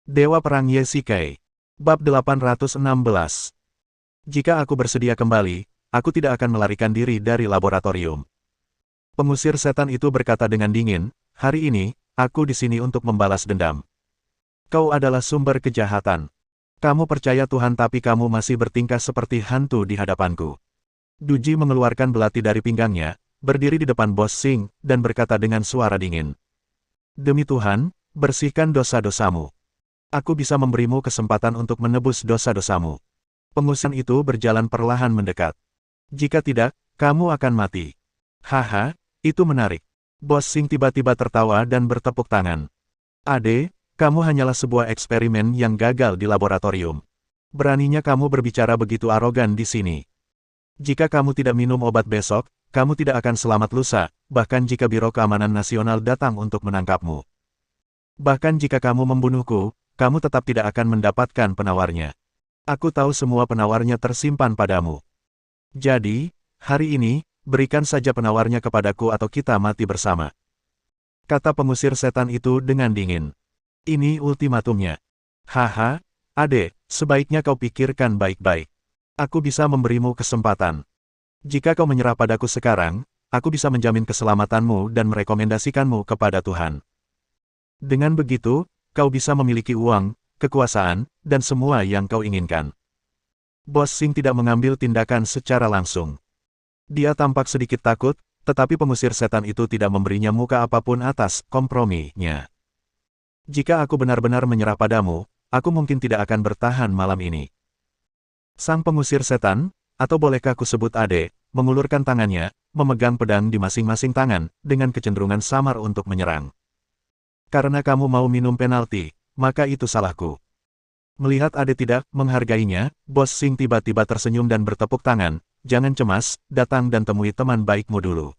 Dewa Perang Yesikai. Bab 816. Jika aku bersedia kembali, aku tidak akan melarikan diri dari laboratorium. Pengusir setan itu berkata dengan dingin, hari ini, aku di sini untuk membalas dendam. Kau adalah sumber kejahatan. Kamu percaya Tuhan tapi kamu masih bertingkah seperti hantu di hadapanku. Duji mengeluarkan belati dari pinggangnya, berdiri di depan Bos Sing, dan berkata dengan suara dingin. Demi Tuhan, bersihkan dosa-dosamu. Aku bisa memberimu kesempatan untuk menebus dosa-dosamu. Pengusir itu berjalan perlahan mendekat. Jika tidak, kamu akan mati. Haha, itu menarik. Bos Sing tiba-tiba tertawa dan bertepuk tangan. Ade, kamu hanyalah sebuah eksperimen yang gagal di laboratorium. Beraninya kamu berbicara begitu arogan di sini. Jika kamu tidak minum obat besok, kamu tidak akan selamat lusa, bahkan jika Biro Keamanan Nasional datang untuk menangkapmu. Bahkan jika kamu membunuhku, kamu tetap tidak akan mendapatkan penawarnya. Aku tahu semua penawarnya tersimpan padamu. Jadi, hari ini, berikan saja penawarnya kepadaku atau kita mati bersama. Kata pengusir setan itu dengan dingin. Ini ultimatumnya. Haha, Ade, sebaiknya kau pikirkan baik-baik. Aku bisa memberimu kesempatan. Jika kau menyerah padaku sekarang, aku bisa menjamin keselamatanmu dan merekomendasikanmu kepada Tuhan. Dengan begitu, kau bisa memiliki uang, kekuasaan, dan semua yang kau inginkan. Bos Sing tidak mengambil tindakan secara langsung. Dia tampak sedikit takut, tetapi pengusir setan itu tidak memberinya muka apapun atas komprominya. Jika aku benar-benar menyerah padamu, aku mungkin tidak akan bertahan malam ini. Sang pengusir setan, atau bolehkah kusebut Ade, mengulurkan tangannya, memegang pedang di masing-masing tangan, dengan kecenderungan samar untuk menyerang. Karena kamu mau minum penalti, maka itu salahku. Melihat Ade tidak menghargainya, Bos Sing tiba-tiba tersenyum dan bertepuk tangan, jangan cemas, datang dan temui teman baikmu dulu.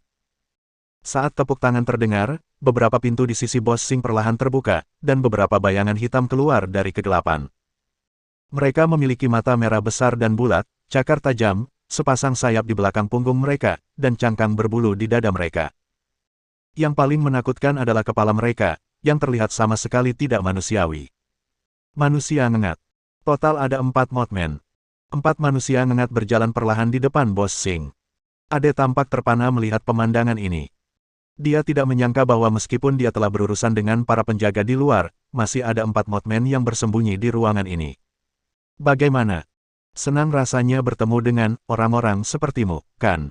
Saat tepuk tangan terdengar, beberapa pintu di sisi Bos Sing perlahan terbuka, dan beberapa bayangan hitam keluar dari kegelapan. Mereka memiliki mata merah besar dan bulat, cakar tajam, sepasang sayap di belakang punggung mereka, dan cangkang berbulu di dada mereka. Yang paling menakutkan adalah kepala mereka, yang terlihat sama sekali tidak manusiawi. Manusia ngengat. Total ada 4 Mothman. 4 manusia ngengat berjalan perlahan di depan Bos Sing. Ade tampak terpana melihat pemandangan ini. Dia tidak menyangka bahwa meskipun dia telah berurusan dengan para penjaga di luar, masih ada 4 Mothman yang bersembunyi di ruangan ini. Bagaimana? Senang rasanya bertemu dengan orang-orang sepertimu, kan?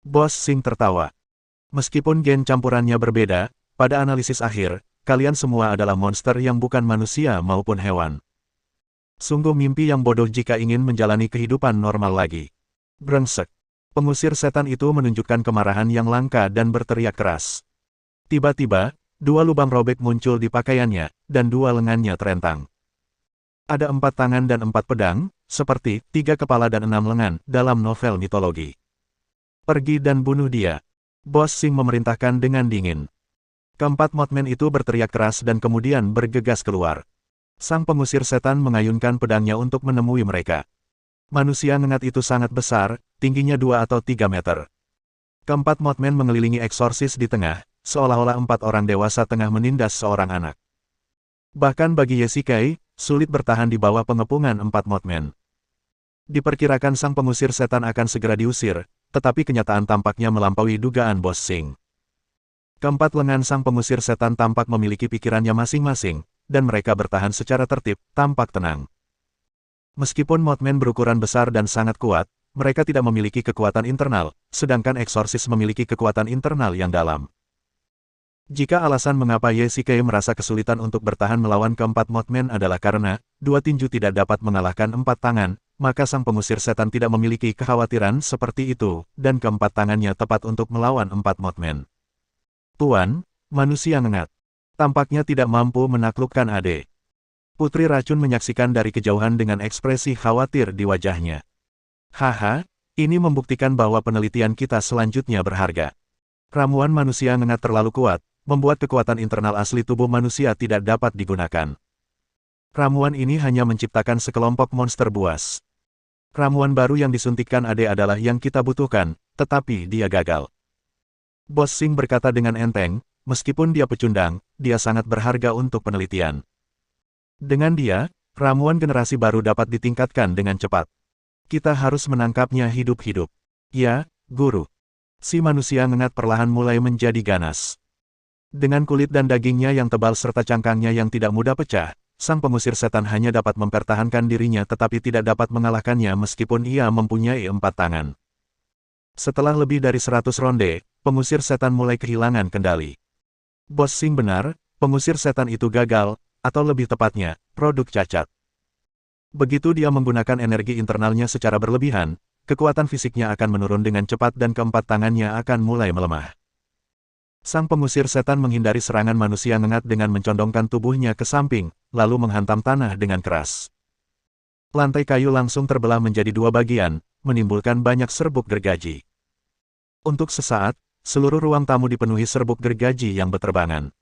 Bos Sing tertawa. Meskipun gen campurannya berbeda, pada analisis akhir, kalian semua adalah monster yang bukan manusia maupun hewan. Sungguh mimpi yang bodoh jika ingin menjalani kehidupan normal lagi. Brengsek. Pengusir setan itu menunjukkan kemarahan yang langka dan berteriak keras. Tiba-tiba, 2 lubang robek muncul di pakaiannya, dan 2 lengannya terentang. Ada 4 tangan dan 4 pedang, seperti 3 kepala dan 6 lengan dalam novel mitologi. Pergi dan bunuh dia. Bos Sing memerintahkan dengan dingin. Keempat Mothman itu berteriak keras dan kemudian bergegas keluar. Sang pengusir setan mengayunkan pedangnya untuk menemui mereka. Manusia ngengat itu sangat besar, tingginya 2 atau 3 meter. Keempat Mothman mengelilingi eksorsis di tengah, seolah-olah 4 orang dewasa tengah menindas seorang anak. Bahkan bagi Yesikai, sulit bertahan di bawah pengepungan 4 Mothman. Diperkirakan sang pengusir setan akan segera diusir, tetapi kenyataan tampaknya melampaui dugaan Bos Sing. Keempat lengan sang pengusir setan tampak memiliki pikirannya masing-masing, dan mereka bertahan secara tertib, tampak tenang. Meskipun Mothman berukuran besar dan sangat kuat, mereka tidak memiliki kekuatan internal, sedangkan eksorsis memiliki kekuatan internal yang dalam. Jika alasan mengapa Yesikai merasa kesulitan untuk bertahan melawan keempat Mothman adalah karena 2 tinju tidak dapat mengalahkan 4 tangan, maka sang pengusir setan tidak memiliki kekhawatiran seperti itu, dan keempat tangannya tepat untuk melawan 4 Mothman. Tuan, manusia ngengat. Tampaknya tidak mampu menaklukkan Ade. Putri Racun menyaksikan dari kejauhan dengan ekspresi khawatir di wajahnya. Haha, ini membuktikan bahwa penelitian kita selanjutnya berharga. Ramuan manusia ngengat terlalu kuat, membuat kekuatan internal asli tubuh manusia tidak dapat digunakan. Ramuan ini hanya menciptakan sekelompok monster buas. Ramuan baru yang disuntikkan Ade adalah yang kita butuhkan, tetapi dia gagal. Bos Sing berkata dengan enteng, meskipun dia pecundang, dia sangat berharga untuk penelitian. Dengan dia, ramuan generasi baru dapat ditingkatkan dengan cepat. Kita harus menangkapnya hidup-hidup. Ya, Guru. Si manusia ngengat perlahan mulai menjadi ganas. Dengan kulit dan dagingnya yang tebal serta cangkangnya yang tidak mudah pecah, sang pengusir setan hanya dapat mempertahankan dirinya tetapi tidak dapat mengalahkannya meskipun ia mempunyai 4 tangan. Setelah lebih dari 100 ronde, pengusir setan mulai kehilangan kendali. Bos Sing benar, pengusir setan itu gagal, atau lebih tepatnya, produk cacat. Begitu dia menggunakan energi internalnya secara berlebihan, kekuatan fisiknya akan menurun dengan cepat dan keempat tangannya akan mulai melemah. Sang pengusir setan menghindari serangan manusia ngengat dengan mencondongkan tubuhnya ke samping, lalu menghantam tanah dengan keras. Lantai kayu langsung terbelah menjadi 2 bagian, menimbulkan banyak serbuk gergaji. Untuk sesaat, seluruh ruang tamu dipenuhi serbuk gergaji yang berterbangan.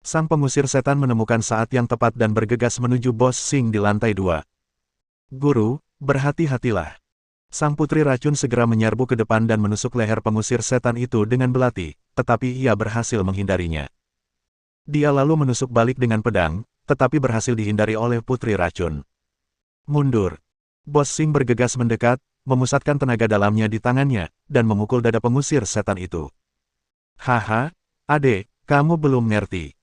Sang pengusir setan menemukan saat yang tepat dan bergegas menuju Bos Sing di lantai 2. Guru, berhati-hatilah. Sang putri racun segera menyerbu ke depan dan menusuk leher pengusir setan itu dengan belati, tetapi ia berhasil menghindarinya. Dia lalu menusuk balik dengan pedang, tetapi berhasil dihindari oleh putri racun. Mundur. Bos Sing bergegas mendekat, memusatkan tenaga dalamnya di tangannya, dan memukul dada pengusir setan itu. Haha, adek, kamu belum ngerti.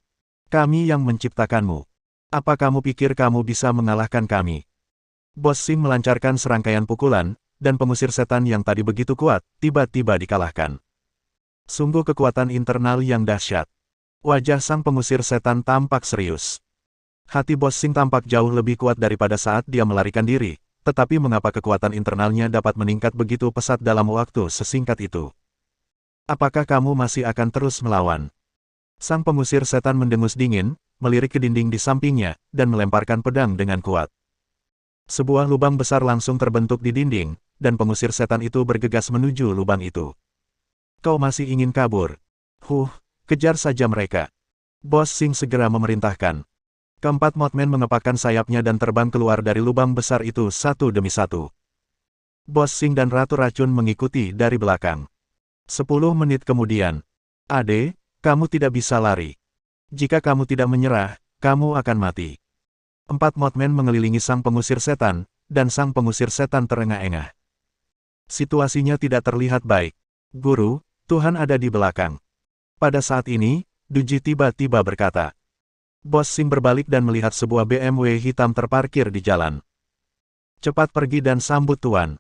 Kami yang menciptakanmu. Apa kamu pikir kamu bisa mengalahkan kami? Bos Sing melancarkan serangkaian pukulan, dan pengusir setan yang tadi begitu kuat, tiba-tiba dikalahkan. Sungguh kekuatan internal yang dahsyat. Wajah sang pengusir setan tampak serius. Hati Bos Sing tampak jauh lebih kuat daripada saat dia melarikan diri, tetapi mengapa kekuatan internalnya dapat meningkat begitu pesat dalam waktu sesingkat itu? Apakah kamu masih akan terus melawan? Sang pengusir setan mendengus dingin, melirik ke dinding di sampingnya, dan melemparkan pedang dengan kuat. Sebuah lubang besar langsung terbentuk di dinding, dan pengusir setan itu bergegas menuju lubang itu. Kau masih ingin kabur? Kejar saja mereka. Bos Sing segera memerintahkan. Keempat Mothman mengepakkan sayapnya dan terbang keluar dari lubang besar itu satu demi satu. Bos Sing dan Ratu Racun mengikuti dari belakang. 10 menit kemudian. Ade, kamu tidak bisa lari. Jika kamu tidak menyerah, kamu akan mati. 4 Mothman mengelilingi sang pengusir setan, dan sang pengusir setan terengah-engah. Situasinya tidak terlihat baik. Guru, Tuhan ada di belakang. Pada saat ini, Duji tiba-tiba berkata. Bos Sing berbalik dan melihat sebuah BMW hitam terparkir di jalan. Cepat pergi dan sambut Tuan.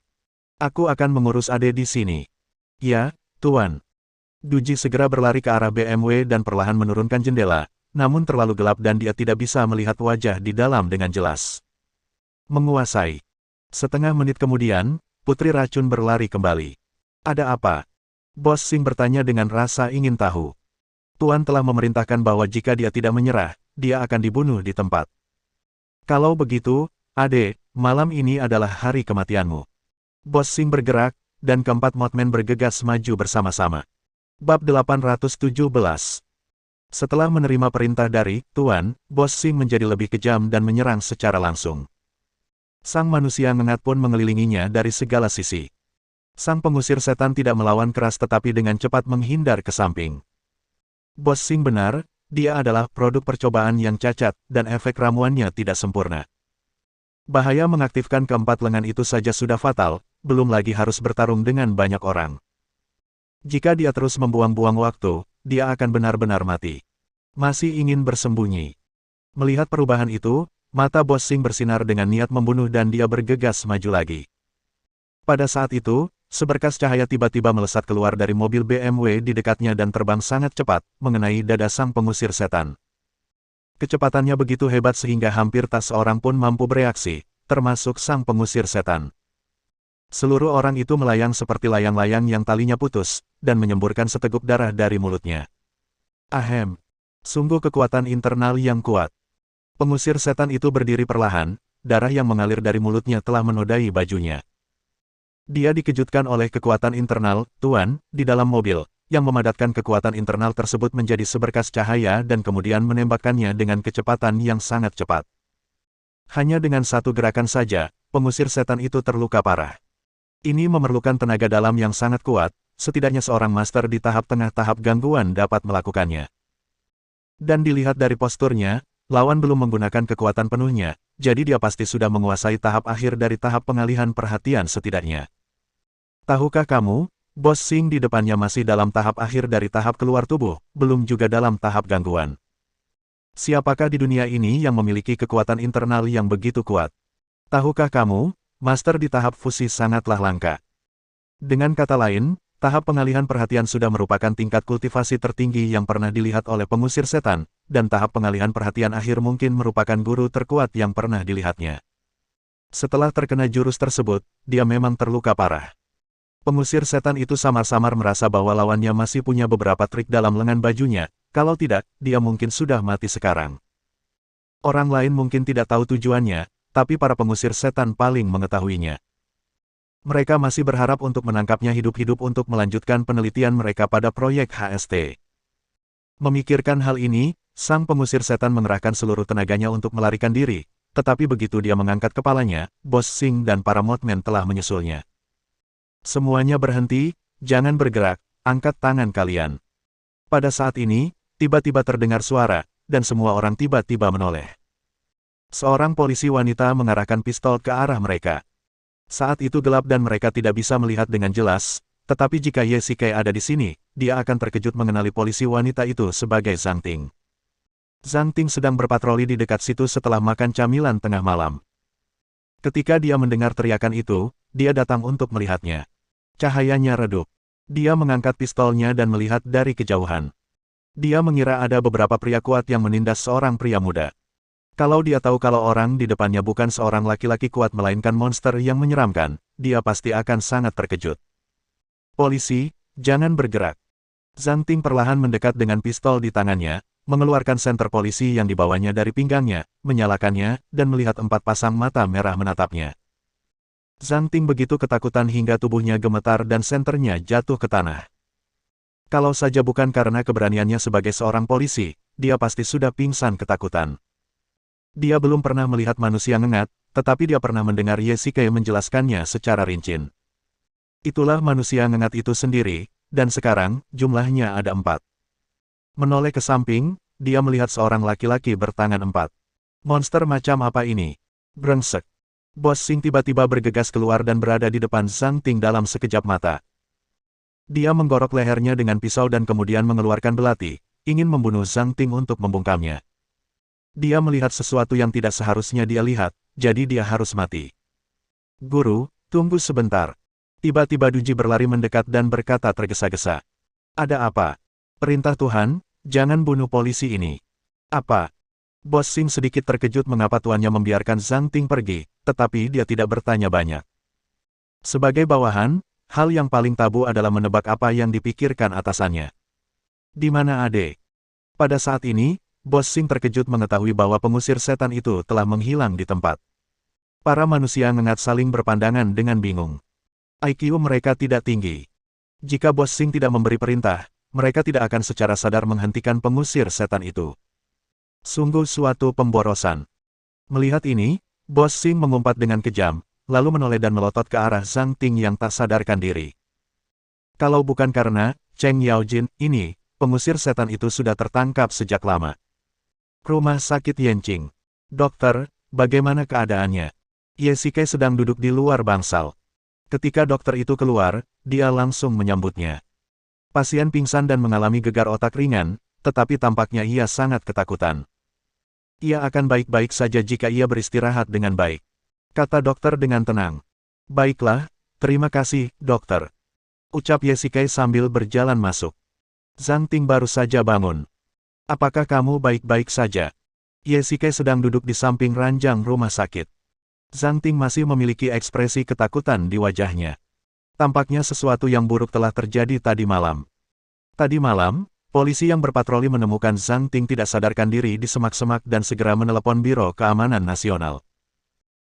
Aku akan mengurus Ade di sini. Ya, Tuan. Duji segera berlari ke arah BMW dan perlahan menurunkan jendela, namun terlalu gelap dan dia tidak bisa melihat wajah di dalam dengan jelas. Menguasai. Setengah menit kemudian, Putri Racun berlari kembali. Ada apa? Bos Sing bertanya dengan rasa ingin tahu. Tuan telah memerintahkan bahwa jika dia tidak menyerah, dia akan dibunuh di tempat. Kalau begitu, Ade, malam ini adalah hari kematianmu. Bos Sing bergerak, dan keempat Mothman bergegas maju bersama-sama. Bab 817. Setelah menerima perintah dari Tuan, Bos Sing menjadi lebih kejam dan menyerang secara langsung. Sang manusia ngengat pun mengelilinginya dari segala sisi. Sang pengusir setan tidak melawan keras tetapi dengan cepat menghindar ke samping. Bos Sing benar, dia adalah produk percobaan yang cacat, dan efek ramuannya tidak sempurna. Bahaya mengaktifkan keempat lengan itu saja sudah fatal, belum lagi harus bertarung dengan banyak orang. Jika dia terus membuang-buang waktu, dia akan benar-benar mati. Masih ingin bersembunyi. Melihat perubahan itu, mata Bos Sing bersinar dengan niat membunuh dan dia bergegas maju lagi. Pada saat itu, seberkas cahaya tiba-tiba melesat keluar dari mobil BMW di dekatnya dan terbang sangat cepat, mengenai dada sang pengusir setan. Kecepatannya begitu hebat sehingga hampir tak seorang pun mampu bereaksi, termasuk sang pengusir setan. Seluruh orang itu melayang seperti layang-layang yang talinya putus, dan menyemburkan seteguk darah dari mulutnya. Ahem. Sungguh kekuatan internal yang kuat. Pengusir setan itu berdiri perlahan, darah yang mengalir dari mulutnya telah menodai bajunya. Dia dikejutkan oleh kekuatan internal, Tuan, di dalam mobil, yang memadatkan kekuatan internal tersebut menjadi seberkas cahaya dan kemudian menembakkannya dengan kecepatan yang sangat cepat. Hanya dengan satu gerakan saja, pengusir setan itu terluka parah. Ini memerlukan tenaga dalam yang sangat kuat, setidaknya seorang master di tahap tengah tahap gangguan dapat melakukannya. Dan dilihat dari posturnya, lawan belum menggunakan kekuatan penuhnya, jadi dia pasti sudah menguasai tahap akhir dari tahap pengalihan perhatian setidaknya. Tahukah kamu, Bos Sing di depannya masih dalam tahap akhir dari tahap keluar tubuh, belum juga dalam tahap gangguan. Siapakah di dunia ini yang memiliki kekuatan internal yang begitu kuat? Tahukah kamu, master di tahap fusi sangatlah langka. Dengan kata lain, tahap pengalihan perhatian sudah merupakan tingkat kultivasi tertinggi yang pernah dilihat oleh pengusir setan, dan tahap pengalihan perhatian akhir mungkin merupakan guru terkuat yang pernah dilihatnya. Setelah terkena jurus tersebut, dia memang terluka parah. Pengusir setan itu samar-samar merasa bahwa lawannya masih punya beberapa trik dalam lengan bajunya, kalau tidak, dia mungkin sudah mati sekarang. Orang lain mungkin tidak tahu tujuannya, tapi para pengusir setan paling mengetahuinya. Mereka masih berharap untuk menangkapnya hidup-hidup untuk melanjutkan penelitian mereka pada proyek HST. Memikirkan hal ini, sang pengusir setan mengerahkan seluruh tenaganya untuk melarikan diri, tetapi begitu dia mengangkat kepalanya, Bos Sing dan para Mothman telah menyusulnya. Semuanya berhenti, jangan bergerak, angkat tangan kalian. Pada saat ini, tiba-tiba terdengar suara, dan semua orang tiba-tiba menoleh. Seorang polisi wanita mengarahkan pistol ke arah mereka. Saat itu gelap dan mereka tidak bisa melihat dengan jelas, tetapi jika Ye Shikai ada di sini, dia akan terkejut mengenali polisi wanita itu sebagai Zhang Ting. Zhang Ting sedang berpatroli di dekat situ setelah makan camilan tengah malam. Ketika dia mendengar teriakan itu, dia datang untuk melihatnya. Cahayanya redup. Dia mengangkat pistolnya dan melihat dari kejauhan. Dia mengira ada beberapa pria kuat yang menindas seorang pria muda. Kalau dia tahu kalau orang di depannya bukan seorang laki-laki kuat melainkan monster yang menyeramkan, dia pasti akan sangat terkejut. Polisi, jangan bergerak. Zhang Ting perlahan mendekat dengan pistol di tangannya, mengeluarkan senter polisi yang dibawanya dari pinggangnya, menyalakannya, dan melihat 4 pasang mata merah menatapnya. Zhang Ting begitu ketakutan hingga tubuhnya gemetar dan senternya jatuh ke tanah. Kalau saja bukan karena keberaniannya sebagai seorang polisi, dia pasti sudah pingsan ketakutan. Dia belum pernah melihat manusia ngengat, tetapi dia pernah mendengar Ye Shikai menjelaskannya secara rinci. Itulah manusia ngengat itu sendiri, dan sekarang, jumlahnya ada 4. Menoleh ke samping, dia melihat seorang laki-laki bertangan 4. Monster macam apa ini? Brengsek. Bos Sing tiba-tiba bergegas keluar dan berada di depan Zhang Ting dalam sekejap mata. Dia menggorok lehernya dengan pisau dan kemudian mengeluarkan belati, ingin membunuh Zhang Ting untuk membungkamnya. Dia melihat sesuatu yang tidak seharusnya dia lihat, jadi dia harus mati. Guru, tunggu sebentar. Tiba-tiba Duji berlari mendekat dan berkata tergesa-gesa. Ada apa? Perintah Tuhan, jangan bunuh polisi ini. Apa? Bos Sing sedikit terkejut mengapa tuannya membiarkan Zhang Ting pergi, tetapi dia tidak bertanya banyak. Sebagai bawahan, hal yang paling tabu adalah menebak apa yang dipikirkan atasannya. Di mana Ade? Pada saat ini, Bos Sing terkejut mengetahui bahwa pengusir setan itu telah menghilang di tempat. Para manusia ngengat saling berpandangan dengan bingung. IQ mereka tidak tinggi. Jika Bos Sing tidak memberi perintah, mereka tidak akan secara sadar menghentikan pengusir setan itu. Sungguh suatu pemborosan. Melihat ini, Bos Sing mengumpat dengan kejam, lalu menoleh dan melotot ke arah Zhang Ting yang tak sadarkan diri. Kalau bukan karena Cheng Yaojin ini, pengusir setan itu sudah tertangkap sejak lama. Rumah sakit Yanqing. Dokter, bagaimana keadaannya? Ye Shikai sedang duduk di luar bangsal. Ketika dokter itu keluar, dia langsung menyambutnya. Pasien pingsan dan mengalami gegar otak ringan, tetapi tampaknya ia sangat ketakutan. Ia akan baik-baik saja jika ia beristirahat dengan baik, kata dokter dengan tenang. Baiklah, terima kasih, dokter. Ucap Ye Shikai sambil berjalan masuk. Zhang Ting baru saja bangun. Apakah kamu baik-baik saja? Ye Shikai sedang duduk di samping ranjang rumah sakit. Zhang Ting masih memiliki ekspresi ketakutan di wajahnya. Tampaknya sesuatu yang buruk telah terjadi tadi malam. Tadi malam, polisi yang berpatroli menemukan Zhang Ting tidak sadarkan diri di semak-semak dan segera menelepon Biro Keamanan Nasional.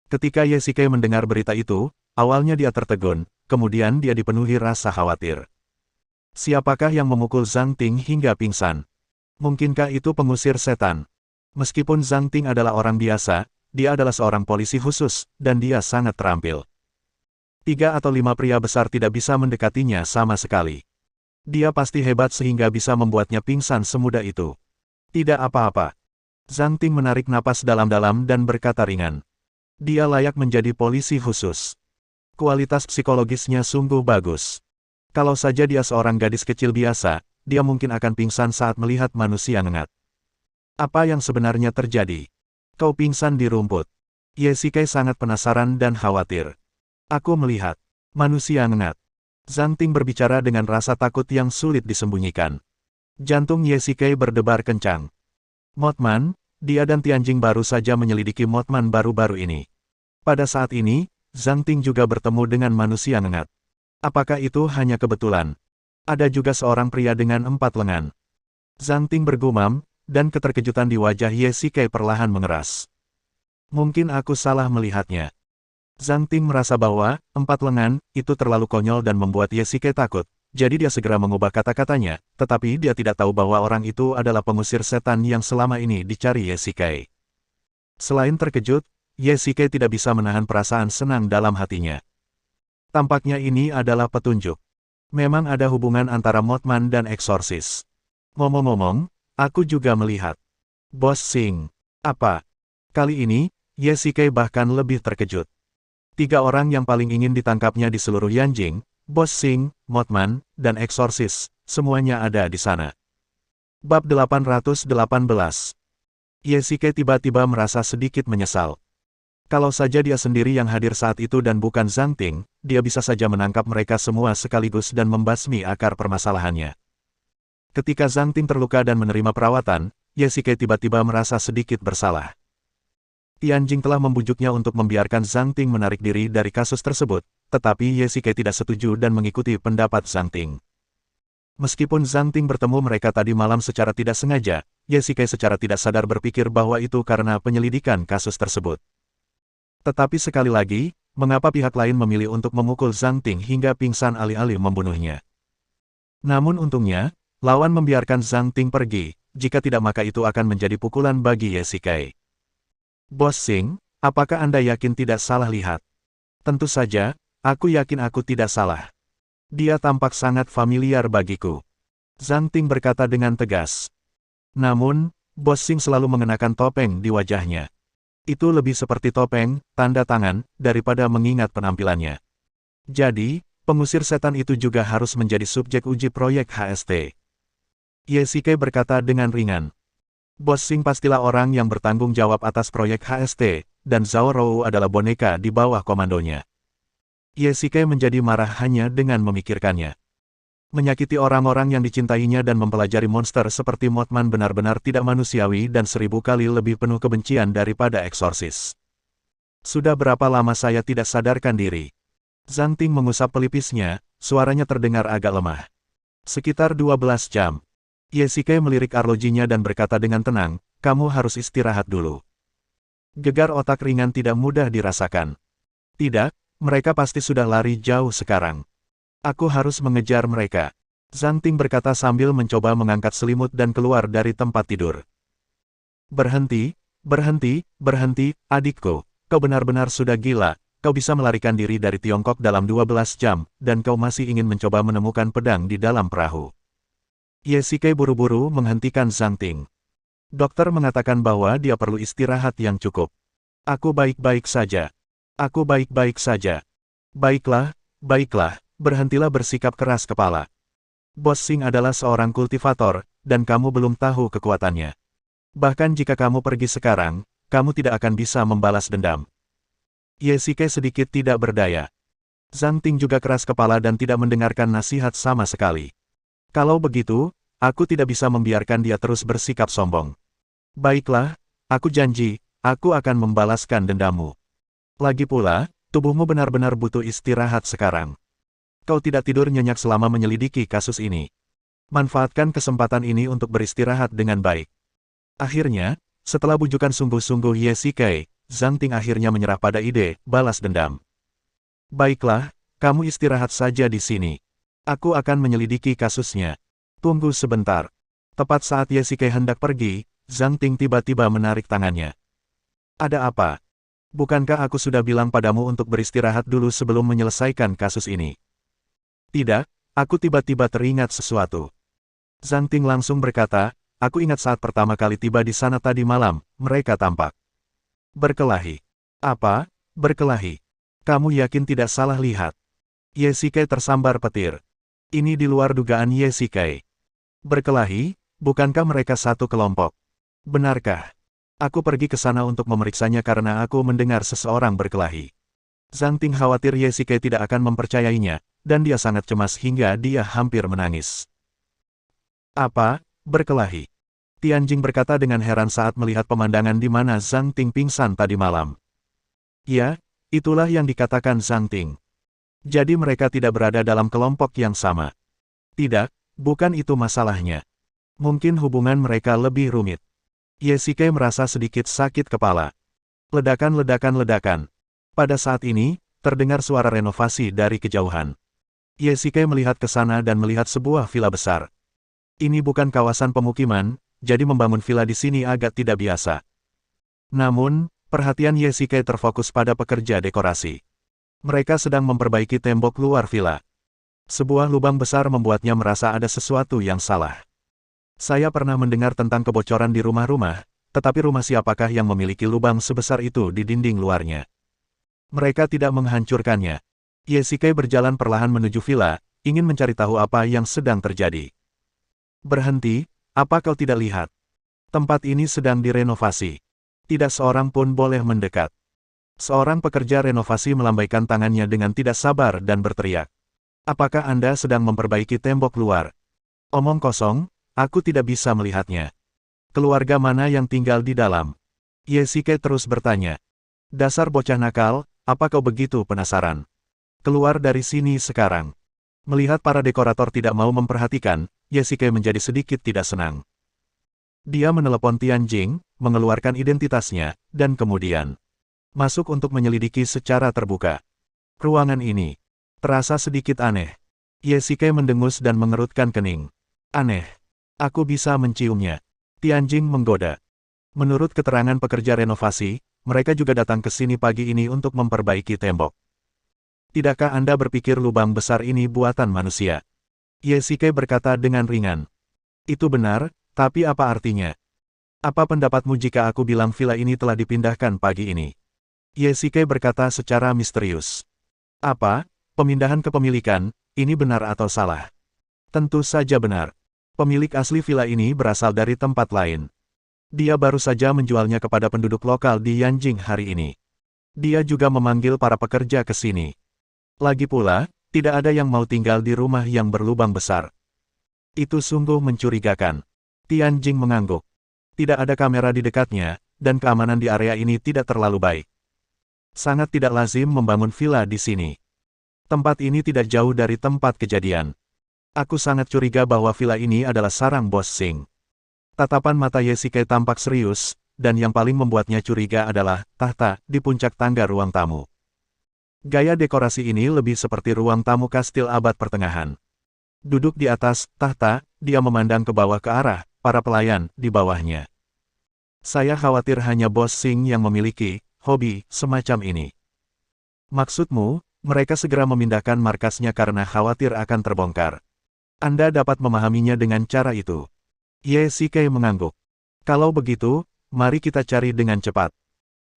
Ketika Ye Shikai mendengar berita itu, awalnya dia tertegun, kemudian dia dipenuhi rasa khawatir. Siapakah yang memukul Zhang Ting hingga pingsan? Mungkinkah itu pengusir setan? Meskipun Zhang Ting adalah orang biasa, dia adalah seorang polisi khusus, dan dia sangat terampil. 3 atau 5 pria besar tidak bisa mendekatinya sama sekali. Dia pasti hebat sehingga bisa membuatnya pingsan semudah itu. Tidak apa-apa. Zhang Ting menarik napas dalam-dalam dan berkata ringan. Dia layak menjadi polisi khusus. Kualitas psikologisnya sungguh bagus. Kalau saja dia seorang gadis kecil biasa, dia mungkin akan pingsan saat melihat manusia ngengat. Apa yang sebenarnya terjadi? Kau pingsan di rumput. Ye Shikai sangat penasaran dan khawatir. Aku melihat manusia ngengat. Zhang Ting berbicara dengan rasa takut yang sulit disembunyikan. Jantung Ye Shikai berdebar kencang. Mothman, dia dan Tianjing baru saja menyelidiki Mothman baru-baru ini. Pada saat ini, Zhang Ting juga bertemu dengan manusia ngengat. Apakah itu hanya kebetulan? Ada juga seorang pria dengan 4 lengan. Zhang Ting bergumam, dan keterkejutan di wajah Ye Shikai perlahan mengeras. Mungkin aku salah melihatnya. Zhang Ting merasa bahwa 4 lengan itu terlalu konyol dan membuat Ye Shikai takut. Jadi dia segera mengubah kata-katanya, tetapi dia tidak tahu bahwa orang itu adalah pengusir setan yang selama ini dicari Ye Shikai. Selain terkejut, Ye Shikai tidak bisa menahan perasaan senang dalam hatinya. Tampaknya ini adalah petunjuk. Memang ada hubungan antara Mothman dan eksorsis. Ngomong-ngomong, aku juga melihat. Bos Xing. Apa? Kali ini, Ye Shikai bahkan lebih terkejut. 3 orang yang paling ingin ditangkapnya di seluruh Yanjing, Bos Xing, Mothman, dan eksorsis, semuanya ada di sana. Bab 818. Ye Shikai tiba-tiba merasa sedikit menyesal. Kalau saja dia sendiri yang hadir saat itu dan bukan Zhang Ting, dia bisa saja menangkap mereka semua sekaligus dan membasmi akar permasalahannya. Ketika Zhang Ting terluka dan menerima perawatan, Ye Shikai tiba-tiba merasa sedikit bersalah. Tianjing telah membujuknya untuk membiarkan Zhang Ting menarik diri dari kasus tersebut, tetapi Ye Shikai tidak setuju dan mengikuti pendapat Zhang Ting. Meskipun Zhang Ting bertemu mereka tadi malam secara tidak sengaja, Ye Shikai secara tidak sadar berpikir bahwa itu karena penyelidikan kasus tersebut. Tetapi sekali lagi, mengapa pihak lain memilih untuk memukul Zhang Ting hingga pingsan alih-alih membunuhnya? Namun untungnya, lawan membiarkan Zhang Ting pergi, jika tidak maka itu akan menjadi pukulan bagi Ye Shikai. Bos Xing, apakah Anda yakin tidak salah lihat? Tentu saja, aku yakin aku tidak salah. Dia tampak sangat familiar bagiku. Zhang Ting berkata dengan tegas. Namun, Bos Xing selalu mengenakan topeng di wajahnya. Itu lebih seperti topeng, tanda tangan, daripada mengingat penampilannya. Jadi, pengusir setan itu juga harus menjadi subjek uji proyek HST. Ye Shikai berkata dengan ringan. Bos Xing pastilah orang yang bertanggung jawab atas proyek HST, dan Zhao Rou adalah boneka di bawah komandonya. Ye Shikai menjadi marah hanya dengan memikirkannya. Menyakiti orang-orang yang dicintainya dan mempelajari monster seperti Mothman benar-benar tidak manusiawi dan 1000 kali lebih penuh kebencian daripada eksorsis. Sudah berapa lama saya tidak sadarkan diri? Zhang Ting mengusap pelipisnya, suaranya terdengar agak lemah. Sekitar 12 jam. Ye Shikai melirik arlojinya dan berkata dengan tenang, kamu harus istirahat dulu. Gegar otak ringan tidak mudah dirasakan. Tidak, mereka pasti sudah lari jauh sekarang. Aku harus mengejar mereka. Zhang Ting berkata sambil mencoba mengangkat selimut dan keluar dari tempat tidur. Berhenti, berhenti, berhenti, adikku. Kau benar-benar sudah gila. Kau bisa melarikan diri dari Tiongkok dalam 12 jam, dan kau masih ingin mencoba menemukan pedang di dalam perahu. Ye Shikai buru-buru menghentikan Zhang Ting. Dokter mengatakan bahwa dia perlu istirahat yang cukup. Aku baik-baik saja. Aku baik-baik saja. Baiklah, baiklah, berhentilah bersikap keras kepala. Bos Xing adalah seorang kultivator, dan kamu belum tahu kekuatannya. Bahkan jika kamu pergi sekarang, kamu tidak akan bisa membalas dendam. Ye Shikai sedikit tidak berdaya. Zhang Ting juga keras kepala dan tidak mendengarkan nasihat sama sekali. Kalau begitu, aku tidak bisa membiarkan dia terus bersikap sombong. Baiklah, aku janji, aku akan membalaskan dendammu. Lagi pula, tubuhmu benar-benar butuh istirahat sekarang. Kau tidak tidur nyenyak selama menyelidiki kasus ini. Manfaatkan kesempatan ini untuk beristirahat dengan baik. Akhirnya, setelah bujukan sungguh-sungguh Ye Shikai, Zhang Ting akhirnya menyerah pada ide balas dendam. Baiklah, kamu istirahat saja di sini. Aku akan menyelidiki kasusnya. Tunggu sebentar. Tepat saat Ye Shikai hendak pergi, Zhang Ting tiba-tiba menarik tangannya. Ada apa? Bukankah aku sudah bilang padamu untuk beristirahat dulu sebelum menyelesaikan kasus ini? Tidak, aku tiba-tiba teringat sesuatu. Zhang Ting langsung berkata, aku ingat saat pertama kali tiba di sana tadi malam, mereka tampak berkelahi. Apa? Berkelahi? Kamu yakin tidak salah lihat? Ye Shikai tersambar petir. Ini di luar dugaan Ye Shikai. Berkelahi? Bukankah mereka satu kelompok? Benarkah? Aku pergi ke sana untuk memeriksanya karena aku mendengar seseorang berkelahi. Zhang Ting khawatir Ye Shikai tidak akan mempercayainya, dan dia sangat cemas hingga dia hampir menangis. Apa? Berkelahi? Tianjing berkata dengan heran saat melihat pemandangan di mana Zhang Ting pingsan tadi malam. Ya, itulah yang dikatakan Zhang Ting. Jadi mereka tidak berada dalam kelompok yang sama. Tidak, bukan itu masalahnya. Mungkin hubungan mereka lebih rumit. Ye Shikai merasa sedikit sakit kepala. Ledakan. Pada saat ini, terdengar suara renovasi dari kejauhan. Ye Shikai melihat ke sana dan melihat sebuah villa besar. Ini bukan kawasan pemukiman, jadi membangun villa di sini agak tidak biasa. Namun, perhatian Ye Shikai terfokus pada pekerja dekorasi. Mereka sedang memperbaiki tembok luar villa. Sebuah lubang besar membuatnya merasa ada sesuatu yang salah. Saya pernah mendengar tentang kebocoran di rumah-rumah, tetapi rumah siapakah yang memiliki lubang sebesar itu di dinding luarnya? Mereka tidak menghancurkannya. Ye Shikai berjalan perlahan menuju villa, ingin mencari tahu apa yang sedang terjadi. Berhenti, apa kau tidak lihat? Tempat ini sedang direnovasi. Tidak seorang pun boleh mendekat. Seorang pekerja renovasi melambaikan tangannya dengan tidak sabar dan berteriak. Apakah Anda sedang memperbaiki tembok luar? Omong kosong, aku tidak bisa melihatnya. Keluarga mana yang tinggal di dalam? Ye Shikai terus bertanya. Dasar bocah nakal, apa kau begitu penasaran? Keluar dari sini sekarang. Melihat para dekorator tidak mau memperhatikan, Ye Shikai menjadi sedikit tidak senang. Dia menelepon Tianjing, mengeluarkan identitasnya, dan kemudian masuk untuk menyelidiki secara terbuka. Ruangan ini terasa sedikit aneh. Ye Shikai mendengus dan mengerutkan kening. Aneh. Aku bisa menciumnya. Tianjing menggoda. Menurut keterangan pekerja renovasi, mereka juga datang ke sini pagi ini untuk memperbaiki tembok. Tidakkah Anda berpikir lubang besar ini buatan manusia? Ye Shikai berkata dengan ringan. Itu benar, tapi apa artinya? Apa pendapatmu jika aku bilang villa ini telah dipindahkan pagi ini? Ye Shikai berkata secara misterius. Apa? Pemindahan kepemilikan, ini benar atau salah? Tentu saja benar. Pemilik asli villa ini berasal dari tempat lain. Dia baru saja menjualnya kepada penduduk lokal di Yanjing hari ini. Dia juga memanggil para pekerja ke sini. Lagi pula, tidak ada yang mau tinggal di rumah yang berlubang besar. Itu sungguh mencurigakan. Tianjing mengangguk. Tidak ada kamera di dekatnya, dan keamanan di area ini tidak terlalu baik. Sangat tidak lazim membangun villa di sini. Tempat ini tidak jauh dari tempat kejadian. Aku sangat curiga bahwa villa ini adalah sarang Bos Xing. Tatapan mata Ye Shikai tampak serius, dan yang paling membuatnya curiga adalah tahta di puncak tangga ruang tamu. Gaya dekorasi ini lebih seperti ruang tamu kastil abad pertengahan. Duduk di atas tahta, dia memandang ke bawah ke arah para pelayan di bawahnya. Saya khawatir hanya Bos Xing yang memiliki hobi semacam ini. Maksudmu, mereka segera memindahkan markasnya karena khawatir akan terbongkar. Anda dapat memahaminya dengan cara itu. Ye Shikai mengangguk. Kalau begitu, mari kita cari dengan cepat.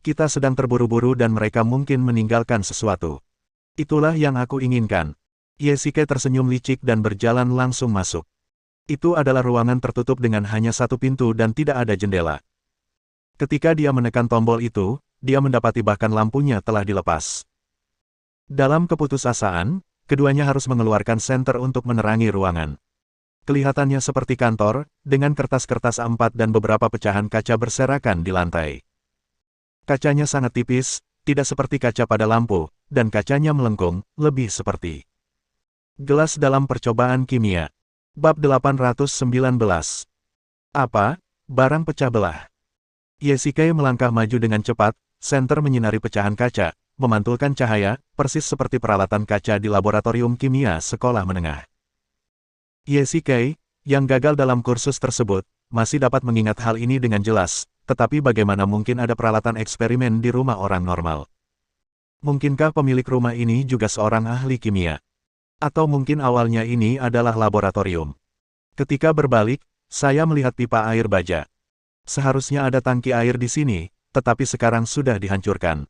Kita sedang terburu-buru dan mereka mungkin meninggalkan sesuatu. Itulah yang aku inginkan. Ye Shikai tersenyum licik dan berjalan langsung masuk. Itu adalah ruangan tertutup dengan hanya satu pintu dan tidak ada jendela. Ketika dia menekan tombol itu, dia mendapati bahkan lampunya telah dilepas. Dalam keputusasaan, keduanya harus mengeluarkan senter untuk menerangi ruangan. Kelihatannya seperti kantor, dengan kertas-kertas A4 dan beberapa pecahan kaca berserakan di lantai. Kacanya sangat tipis, tidak seperti kaca pada lampu, dan kacanya melengkung, lebih seperti gelas dalam percobaan kimia. Bab 819. Apa? Barang pecah belah. Ye Shikai melangkah maju dengan cepat, senter menyinari pecahan kaca, memantulkan cahaya, persis seperti peralatan kaca di laboratorium kimia sekolah menengah. Ye Shikai, yang gagal dalam kursus tersebut, masih dapat mengingat hal ini dengan jelas, tetapi bagaimana mungkin ada peralatan eksperimen di rumah orang normal? Mungkinkah pemilik rumah ini juga seorang ahli kimia? Atau mungkin awalnya ini adalah laboratorium? Ketika berbalik, Saya melihat pipa air baja. Seharusnya ada tangki air di sini, tetapi sekarang sudah dihancurkan.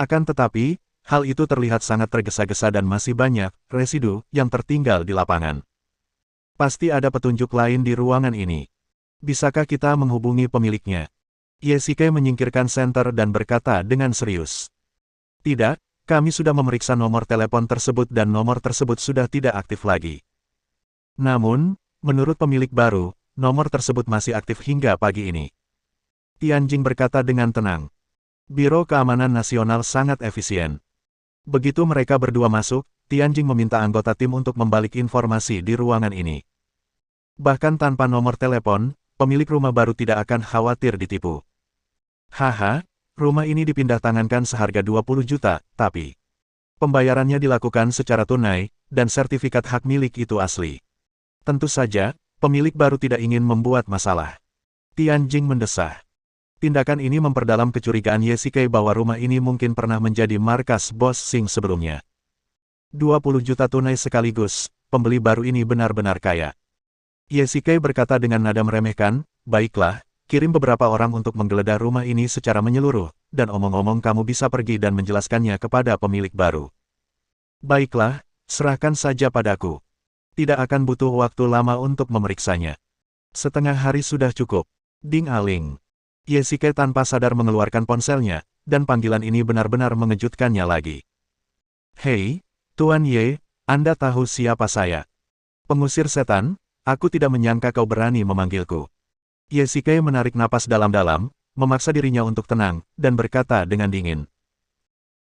Akan tetapi, hal itu terlihat sangat tergesa-gesa dan masih banyak residu yang tertinggal di lapangan. Pasti ada petunjuk lain di ruangan ini. Bisakah kita menghubungi pemiliknya? Yesike menyingkirkan senter dan berkata dengan serius. Tidak, kami sudah memeriksa nomor telepon tersebut dan nomor tersebut sudah tidak aktif lagi. Namun, menurut pemilik baru, nomor tersebut masih aktif hingga pagi ini. Tianjing berkata dengan tenang. Biro Keamanan Nasional sangat efisien. Begitu mereka berdua masuk, Tianjing meminta anggota tim untuk membalik informasi di ruangan ini. Bahkan tanpa nomor telepon, pemilik rumah baru tidak akan khawatir ditipu. Haha, rumah ini dipindah tangankan seharga 20 juta, tapi pembayarannya dilakukan secara tunai, dan sertifikat hak milik itu asli. Tentu saja, pemilik baru tidak ingin membuat masalah. Tianjing mendesah. Tindakan ini memperdalam kecurigaan Yesike bahwa rumah ini mungkin pernah menjadi markas bos Sing sebelumnya. 20 juta tunai sekaligus, pembeli baru ini benar-benar kaya. Yesike berkata dengan nada meremehkan, baiklah, kirim beberapa orang untuk menggeledah rumah ini secara menyeluruh, dan omong-omong kamu bisa pergi dan menjelaskannya kepada pemilik baru. Baiklah, serahkan saja padaku. Tidak akan butuh waktu lama untuk memeriksanya. Setengah hari sudah cukup. Ding-aling. Yesike tanpa sadar mengeluarkan ponselnya, dan panggilan ini benar-benar mengejutkannya lagi. Hei, Tuan Ye, Anda tahu siapa saya? Pengusir setan? Aku tidak menyangka kau berani memanggilku. Yesike menarik napas dalam-dalam, memaksa dirinya untuk tenang, dan berkata dengan dingin.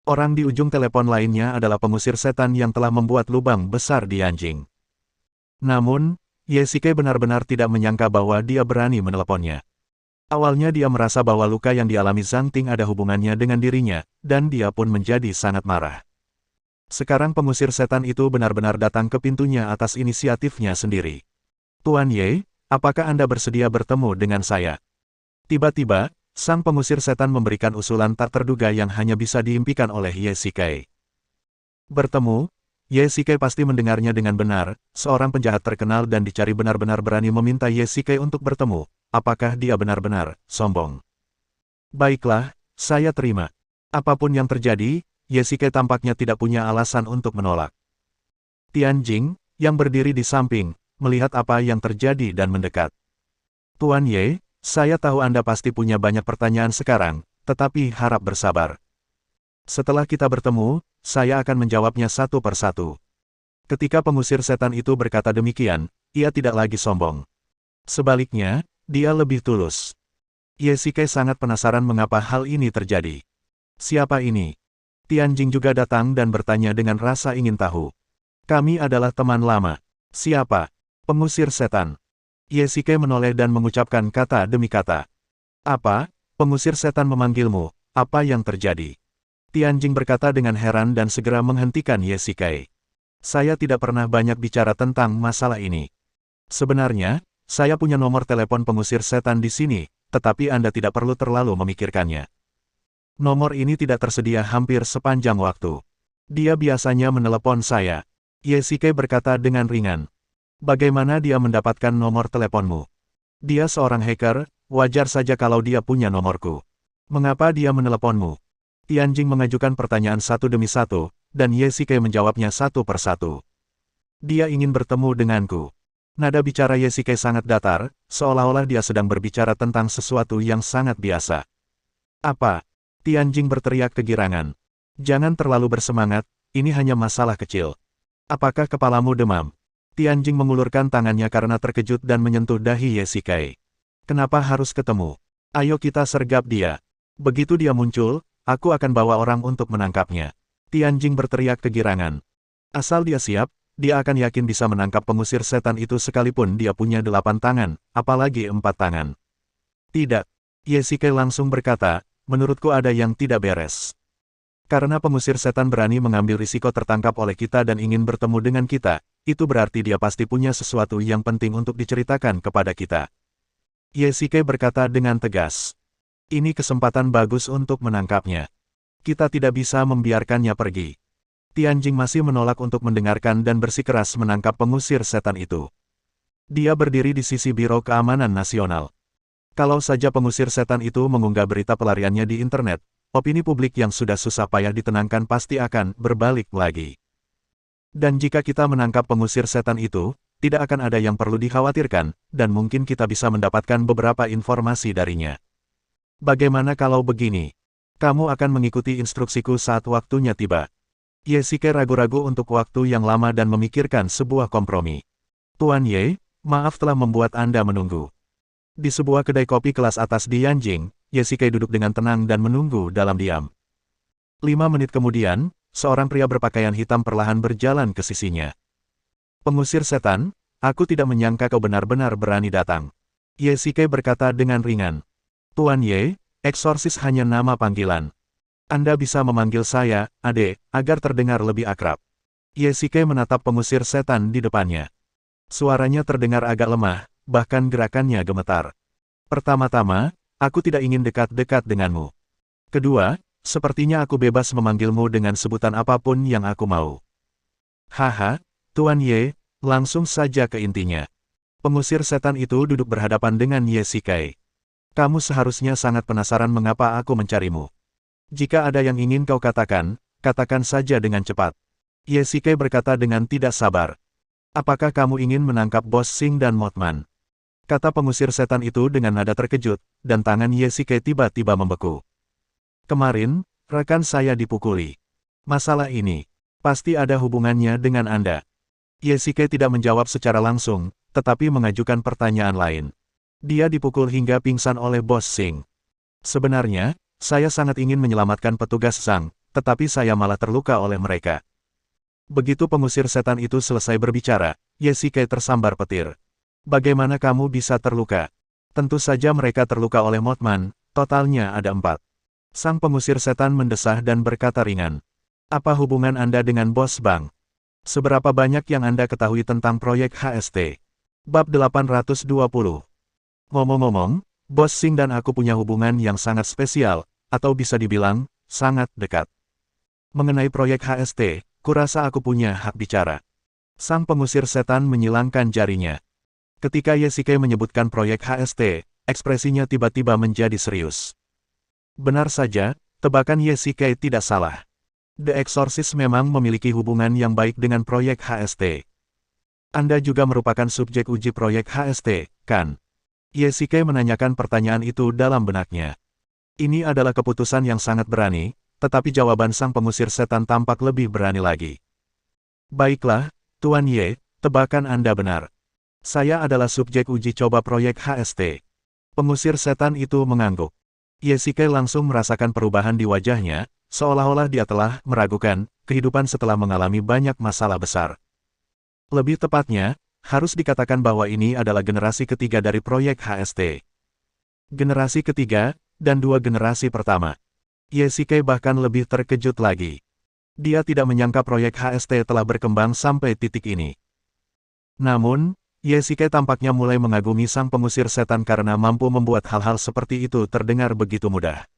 Orang di ujung telepon lainnya adalah pengusir setan yang telah membuat lubang besar di anjing. Namun, Yesike benar-benar tidak menyangka bahwa dia berani meneleponnya. Awalnya dia merasa bahwa luka yang dialami Zhang Ting ada hubungannya dengan dirinya, dan dia pun menjadi sangat marah. Sekarang pengusir setan itu benar-benar datang ke pintunya atas inisiatifnya sendiri. Tuan Ye, apakah Anda bersedia bertemu dengan saya? Tiba-tiba, sang pengusir setan memberikan usulan tak terduga yang hanya bisa diimpikan oleh Yesike. Bertemu? Yesike pasti mendengarnya dengan benar, seorang penjahat terkenal dan dicari benar-benar berani meminta Yesike untuk bertemu. Apakah dia benar-benar sombong? Baiklah, saya terima. Apapun yang terjadi, Yesike tampaknya tidak punya alasan untuk menolak. Tianjing, yang berdiri di samping, melihat apa yang terjadi dan mendekat. Tuan Ye, saya tahu Anda pasti punya banyak pertanyaan sekarang, tetapi harap bersabar. Setelah kita bertemu, saya akan menjawabnya satu persatu. Ketika pengusir setan itu berkata demikian, ia tidak lagi sombong. Sebaliknya, dia lebih tulus. Yesike sangat penasaran mengapa hal ini terjadi. Siapa ini? Tianjing juga datang dan bertanya dengan rasa ingin tahu. Kami adalah teman lama. Siapa? Pengusir setan. Yesike menoleh dan mengucapkan kata demi kata. Apa? Pengusir setan memanggilmu, apa yang terjadi? Tianjing berkata dengan heran dan segera menghentikan Yesike. Saya tidak pernah banyak bicara tentang masalah ini. Sebenarnya, saya punya nomor telepon pengusir setan di sini, tetapi Anda tidak perlu terlalu memikirkannya. Nomor ini tidak tersedia hampir sepanjang waktu. Dia biasanya menelepon saya. Yesike berkata dengan ringan. Bagaimana dia mendapatkan nomor teleponmu? Dia seorang hacker, wajar saja kalau dia punya nomorku. Mengapa dia meneleponmu? Tianjing mengajukan pertanyaan satu demi satu, dan Yesike menjawabnya satu persatu. Dia ingin bertemu denganku. Nada bicara Yesike sangat datar, seolah-olah dia sedang berbicara tentang sesuatu yang sangat biasa. Apa? Tianjing berteriak kegirangan. Jangan terlalu bersemangat, ini hanya masalah kecil. Apakah kepalamu demam? Tianjing mengulurkan tangannya karena terkejut dan menyentuh dahi Yesike. Kenapa harus ketemu? Ayo kita sergap dia. Begitu dia muncul, aku akan bawa orang untuk menangkapnya. Tianjing berteriak kegirangan. Asal dia siap, dia akan yakin bisa menangkap pengusir setan itu sekalipun dia punya 8 tangan, apalagi 4 tangan. Tidak. Yesike langsung berkata, menurutku ada yang tidak beres. Karena pengusir setan berani mengambil risiko tertangkap oleh kita dan ingin bertemu dengan kita, itu berarti dia pasti punya sesuatu yang penting untuk diceritakan kepada kita. Yesike berkata dengan tegas. Ini kesempatan bagus untuk menangkapnya. Kita tidak bisa membiarkannya pergi. Tianjing masih menolak untuk mendengarkan dan bersikeras menangkap pengusir setan itu. Dia berdiri di sisi Biro Keamanan Nasional. Kalau saja pengusir setan itu mengunggah berita pelariannya di internet, opini publik yang sudah susah payah ditenangkan pasti akan berbalik lagi. Dan jika kita menangkap pengusir setan itu, tidak akan ada yang perlu dikhawatirkan, dan mungkin kita bisa mendapatkan beberapa informasi darinya. Bagaimana kalau begini? Kamu akan mengikuti instruksiku saat waktunya tiba. Yesike ragu-ragu untuk waktu yang lama dan memikirkan sebuah kompromi. Tuan Ye, maaf telah membuat Anda menunggu. Di sebuah kedai kopi kelas atas di Yanjing, Yesike duduk dengan tenang dan menunggu dalam diam. 5 menit kemudian, seorang pria berpakaian hitam perlahan berjalan ke sisinya. Pengusir setan, aku tidak menyangka kau benar-benar berani datang. Yesike berkata dengan ringan. Tuan Ye, eksorsis hanya nama panggilan. Anda bisa memanggil saya, Ade, agar terdengar lebih akrab. Yesike menatap pengusir setan di depannya. Suaranya terdengar agak lemah, bahkan gerakannya gemetar. Pertama-tama, aku tidak ingin dekat-dekat denganmu. Kedua, sepertinya aku bebas memanggilmu dengan sebutan apapun yang aku mau. Haha, Tuan Ye, langsung saja ke intinya. Pengusir setan itu duduk berhadapan dengan Yesike. Kamu seharusnya sangat penasaran mengapa aku mencarimu. Jika ada yang ingin kau katakan, katakan saja dengan cepat. Yesike berkata dengan tidak sabar. Apakah kamu ingin menangkap Bos Sing dan Mothman? Kata pengusir setan itu dengan nada terkejut, dan tangan Yesike tiba-tiba membeku. Kemarin, rekan saya dipukuli. Masalah ini, pasti ada hubungannya dengan Anda. Yesike tidak menjawab secara langsung, tetapi mengajukan pertanyaan lain. Dia dipukul hingga pingsan oleh Bos Sing. Sebenarnya, saya sangat ingin menyelamatkan petugas Zhang, tetapi saya malah terluka oleh mereka. Begitu pengusir setan itu selesai berbicara, Yesike tersambar petir. Bagaimana kamu bisa terluka? Tentu saja mereka terluka oleh Mothman, totalnya ada 4. Sang pengusir setan mendesah dan berkata ringan. Apa hubungan Anda dengan Bos Bang? Seberapa banyak yang Anda ketahui tentang proyek HST? Bab 820. Ngomong-ngomong, Bos Sing dan aku punya hubungan yang sangat spesial, atau bisa dibilang, sangat dekat. Mengenai proyek HST, kurasa aku punya hak bicara. Sang pengusir setan menyilangkan jarinya. Ketika Yesike menyebutkan proyek HST, ekspresinya tiba-tiba menjadi serius. Benar saja, tebakan Yesike tidak salah. The Exorcist memang memiliki hubungan yang baik dengan proyek HST. Anda juga merupakan subjek uji proyek HST, kan? Yesike menanyakan pertanyaan itu dalam benaknya. Ini adalah keputusan yang sangat berani, tetapi jawaban sang pengusir setan tampak lebih berani lagi. Baiklah, Tuan Ye, tebakan Anda benar. Saya adalah subjek uji coba proyek HST. Pengusir setan itu mengangguk. Yesike langsung merasakan perubahan di wajahnya, seolah-olah dia telah meragukan kehidupan setelah mengalami banyak masalah besar. Lebih tepatnya, harus dikatakan bahwa ini adalah generasi ketiga dari proyek HST. Generasi ketiga, dan 2 generasi pertama. Yesike bahkan lebih terkejut lagi. Dia tidak menyangka proyek HST telah berkembang sampai titik ini. Namun, Yesike tampaknya mulai mengagumi sang pengusir setan karena mampu membuat hal-hal seperti itu terdengar begitu mudah.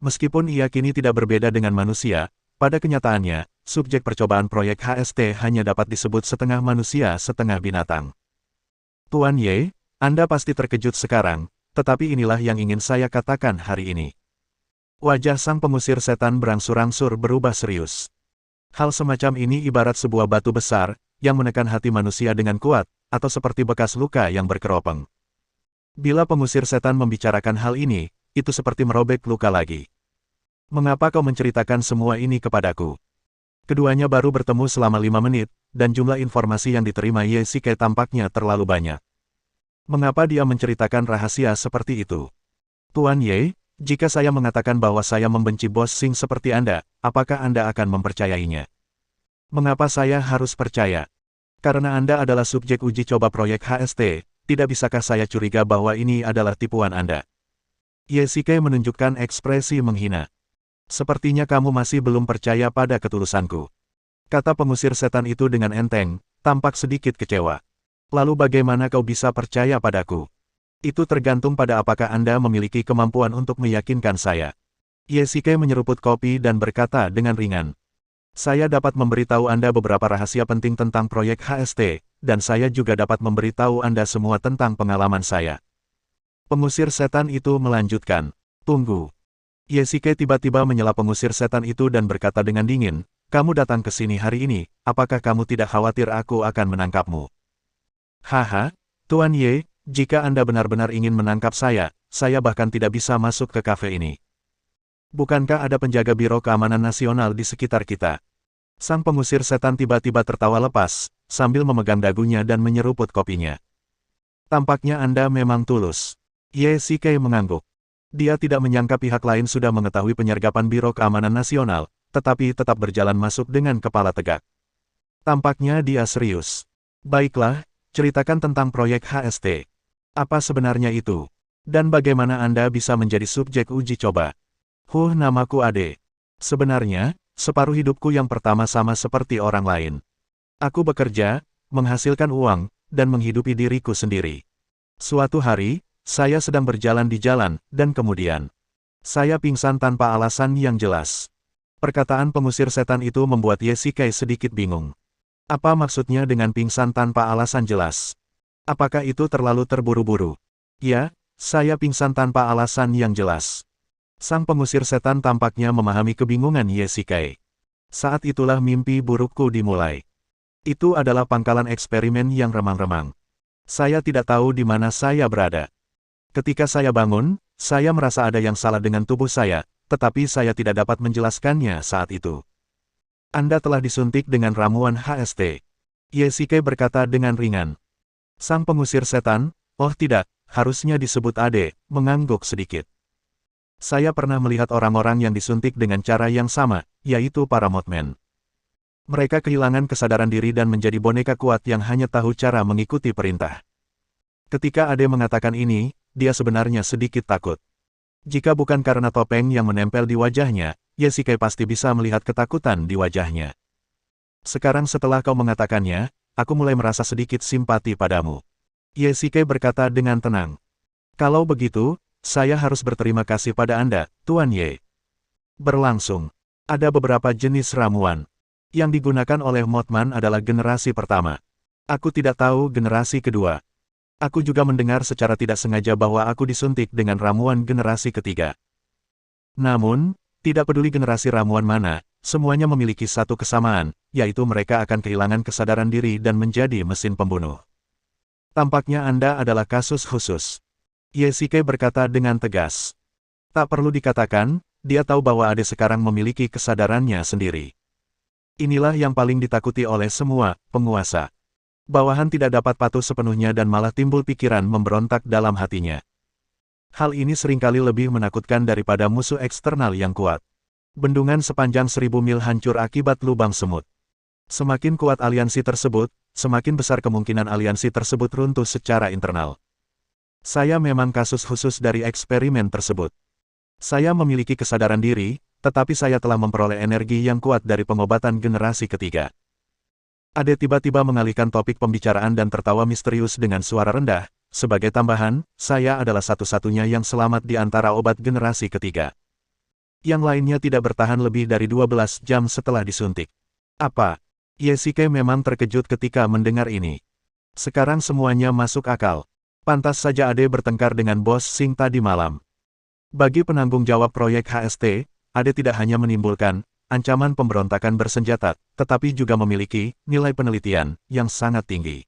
Meskipun ia kini tidak berbeda dengan manusia, pada kenyataannya, subjek percobaan proyek HST hanya dapat disebut setengah manusia setengah binatang. Tuan Ye, Anda pasti terkejut sekarang, tetapi inilah yang ingin saya katakan hari ini. Wajah sang pengusir setan berangsur-angsur berubah serius. Hal semacam ini ibarat sebuah batu besar, yang menekan hati manusia dengan kuat, atau seperti bekas luka yang berkeropeng. Bila pengusir setan membicarakan hal ini, itu seperti merobek luka lagi. Mengapa kau menceritakan semua ini kepadaku? Keduanya baru bertemu selama 5 menit, dan jumlah informasi yang diterima Yesike tampaknya terlalu banyak. Mengapa dia menceritakan rahasia seperti itu? Tuan Ye, jika saya mengatakan bahwa saya membenci Bos Sing seperti Anda, apakah Anda akan mempercayainya? Mengapa saya harus percaya? Karena Anda adalah subjek uji coba proyek HST, tidak bisakah saya curiga bahwa ini adalah tipuan Anda? Yesike menunjukkan ekspresi menghina. Sepertinya kamu masih belum percaya pada ketulusanku. Kata pengusir setan itu dengan enteng, tampak sedikit kecewa. Lalu bagaimana kau bisa percaya padaku? Itu tergantung pada apakah Anda memiliki kemampuan untuk meyakinkan saya. Yesike menyeruput kopi dan berkata dengan ringan. Saya dapat memberitahu Anda beberapa rahasia penting tentang proyek HST, dan saya juga dapat memberitahu Anda semua tentang pengalaman saya. Pengusir setan itu melanjutkan. Tunggu. Yesike tiba-tiba menyela pengusir setan itu dan berkata dengan dingin, kamu datang ke sini hari ini, apakah kamu tidak khawatir aku akan menangkapmu? Haha, Tuan Ye, jika Anda benar-benar ingin menangkap saya bahkan tidak bisa masuk ke kafe ini. Bukankah ada penjaga Biro Keamanan Nasional di sekitar kita? Sang pengusir setan tiba-tiba tertawa lepas, sambil memegang dagunya dan menyeruput kopinya. Tampaknya Anda memang tulus. Yesike mengangguk. Dia tidak menyangka pihak lain sudah mengetahui penyergapan Biro Keamanan Nasional, tetapi tetap berjalan masuk dengan kepala tegak. Tampaknya dia serius. Baiklah, ceritakan tentang proyek HST. Apa sebenarnya itu? Dan bagaimana Anda bisa menjadi subjek uji coba? Namaku Ade. Sebenarnya, separuh hidupku yang pertama sama seperti orang lain. Aku bekerja, menghasilkan uang, dan menghidupi diriku sendiri. Suatu hari, saya sedang berjalan di jalan, dan kemudian saya pingsan tanpa alasan yang jelas. Perkataan pengusir setan itu membuat Yesike sedikit bingung. Apa maksudnya dengan pingsan tanpa alasan jelas? Apakah itu terlalu terburu-buru? Ya, saya pingsan tanpa alasan yang jelas. Sang pengusir setan tampaknya memahami kebingungan Yesike. Saat itulah mimpi burukku dimulai. Itu adalah pangkalan eksperimen yang remang-remang. Saya tidak tahu di mana saya berada. Ketika saya bangun, saya merasa ada yang salah dengan tubuh saya, tetapi saya tidak dapat menjelaskannya saat itu. Anda telah disuntik dengan ramuan HST. Yesike berkata dengan ringan. Sang pengusir setan, oh tidak, harusnya disebut Ade, mengangguk sedikit. Saya pernah melihat orang-orang yang disuntik dengan cara yang sama, yaitu para Mothman. Mereka kehilangan kesadaran diri dan menjadi boneka kuat yang hanya tahu cara mengikuti perintah. Ketika Ade mengatakan ini, dia sebenarnya sedikit takut. Jika bukan karena topeng yang menempel di wajahnya, Yesike pasti bisa melihat ketakutan di wajahnya. Sekarang setelah kau mengatakannya, aku mulai merasa sedikit simpati padamu. Yesike berkata dengan tenang. Kalau begitu, saya harus berterima kasih pada Anda, Tuan Ye. Berlangsung. Ada beberapa jenis ramuan. Yang digunakan oleh Mothman adalah generasi pertama. Aku tidak tahu generasi kedua. Aku juga mendengar secara tidak sengaja bahwa aku disuntik dengan ramuan generasi ketiga. Namun, tidak peduli generasi ramuan mana, semuanya memiliki satu kesamaan, yaitu mereka akan kehilangan kesadaran diri dan menjadi mesin pembunuh. Tampaknya Anda adalah kasus khusus. Yesike berkata dengan tegas. Tak perlu dikatakan, dia tahu bahwa Ade sekarang memiliki kesadarannya sendiri. Inilah yang paling ditakuti oleh semua penguasa. Bawahan tidak dapat patuh sepenuhnya dan malah timbul pikiran memberontak dalam hatinya. Hal ini seringkali lebih menakutkan daripada musuh eksternal yang kuat. Bendungan sepanjang 1000 mil hancur akibat lubang semut. Semakin kuat aliansi tersebut, semakin besar kemungkinan aliansi tersebut runtuh secara internal. Saya memang kasus khusus dari eksperimen tersebut. Saya memiliki kesadaran diri, tetapi saya telah memperoleh energi yang kuat dari pengobatan generasi ketiga. Ade tiba-tiba mengalihkan topik pembicaraan dan tertawa misterius dengan suara rendah. Sebagai tambahan, saya adalah satu-satunya yang selamat di antara obat generasi ketiga. Yang lainnya tidak bertahan lebih dari 12 jam setelah disuntik. Apa? Yesike memang terkejut ketika mendengar ini. Sekarang semuanya masuk akal. Pantas saja Ade bertengkar dengan bos Sing tadi malam. Bagi penanggung jawab proyek HST, Ade tidak hanya menimbulkan ancaman pemberontakan bersenjata, tetapi juga memiliki nilai penelitian yang sangat tinggi.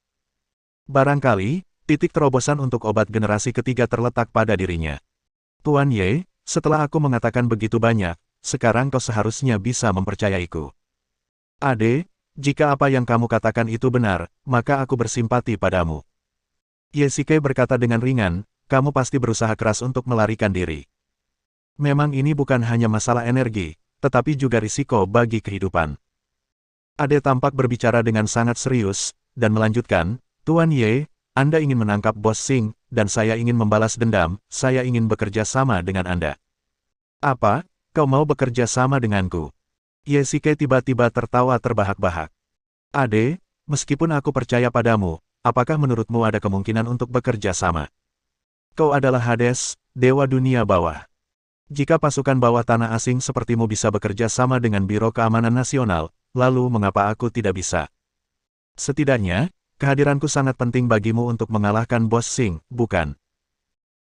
Barangkali, titik terobosan untuk obat generasi ketiga terletak pada dirinya. Tuan Ye, setelah aku mengatakan begitu banyak, sekarang kau seharusnya bisa mempercayaiku. Ade, jika apa yang kamu katakan itu benar, maka aku bersimpati padamu. Yesike berkata dengan ringan, kamu pasti berusaha keras untuk melarikan diri. Memang ini bukan hanya masalah energi, tetapi juga risiko bagi kehidupan. Ade tampak berbicara dengan sangat serius, dan melanjutkan, Tuan Ye, Anda ingin menangkap bos Sing, dan saya ingin membalas dendam, saya ingin bekerja sama dengan Anda. Apa, kau mau bekerja sama denganku? Yesike tiba-tiba tertawa terbahak-bahak. Ade, meskipun aku percaya padamu, apakah menurutmu ada kemungkinan untuk bekerja sama? Kau adalah Hades, dewa dunia bawah. Jika pasukan bawah tanah asing sepertimu bisa bekerja sama dengan Biro Keamanan Nasional, lalu mengapa aku tidak bisa? Setidaknya, kehadiranku sangat penting bagimu untuk mengalahkan Bos Singh, bukan?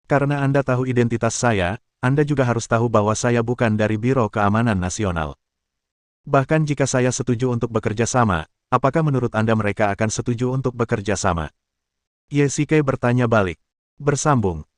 Karena Anda tahu identitas saya, Anda juga harus tahu bahwa saya bukan dari Biro Keamanan Nasional. Bahkan jika saya setuju untuk bekerja sama, apakah menurut Anda mereka akan setuju untuk bekerja sama? Ye Shikai bertanya balik. Bersambung,